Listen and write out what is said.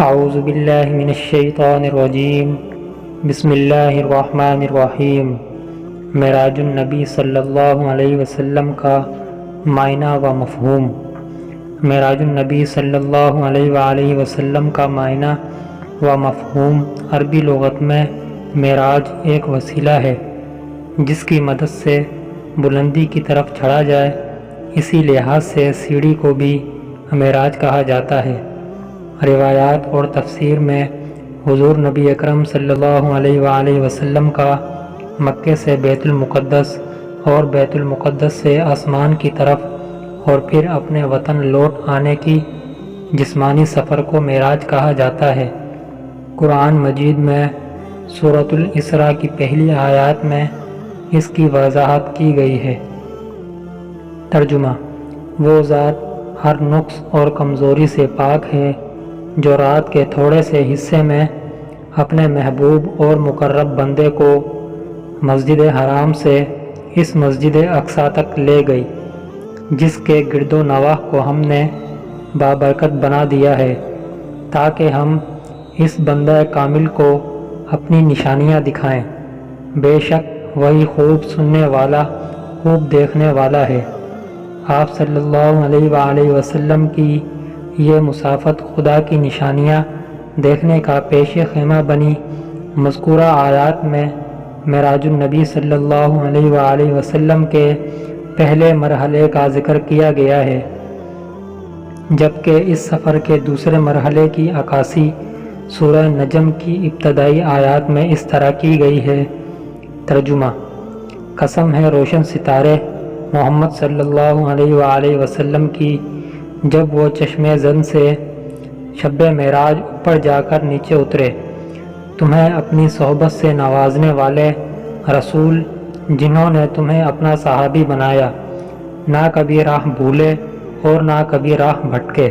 اعوذ باللہ من الشیطان الرجیم بسم اللہ الرحمن الرحیم۔ معراج النبی صلی اللہ علیہ وسلم کا معنی و مفہوم۔ معراج النبی صلی اللہ علیہ وآلہ وسلم کا معنی و مفہوم عربی لغت میں معراج ایک وسیلہ ہے جس کی مدد سے بلندی کی طرف چڑھا جائے، اسی لحاظ سے سیڑھی کو بھی معراج کہا جاتا ہے۔ روایات اور تفسیر میں حضور نبی اکرم صلی اللہ علیہ وآلہ وسلم کا مکے سے بیت المقدس اور بیت المقدس سے آسمان کی طرف اور پھر اپنے وطن لوٹ آنے کی جسمانی سفر کو معراج کہا جاتا ہے۔ قرآن مجید میں سورۃ الاسراء کی پہلی آیات میں اس کی وضاحت کی گئی ہے۔ ترجمہ: وہ ذات ہر نقص اور کمزوری سے پاک ہے جو رات کے تھوڑے سے حصے میں اپنے محبوب اور مقرب بندے کو مسجد حرام سے اس مسجد اقصیٰ تک لے گئی، جس کے گرد و نواح کو ہم نے بابرکت بنا دیا ہے تاکہ ہم اس بندہ کامل کو اپنی نشانیاں دکھائیں۔ بے شک وہی خوب سننے والا، خوب دیکھنے والا ہے۔ آپ صلی اللہ علیہ وآلہ وسلم کی یہ مسافت خدا کی نشانیاں دیکھنے کا پیش خیمہ بنی۔ مذکورہ آیات میں معراج النبی صلی اللہ علیہ وآلہ وسلم کے پہلے مرحلے کا ذکر کیا گیا ہے، جبکہ اس سفر کے دوسرے مرحلے کی عکاسی سورہ نجم کی ابتدائی آیات میں اس طرح کی گئی ہے۔ ترجمہ: قسم ہے روشن ستارے محمد صلی اللہ علیہ وآلہ وسلم کی، جب وہ چشمِ زن سے شب معراج اوپر جا کر نیچے اترے، تمہیں اپنی صحبت سے نوازنے والے رسول جنہوں نے تمہیں اپنا صحابی بنایا، نہ کبھی راہ بھولے اور نہ کبھی راہ بھٹکے۔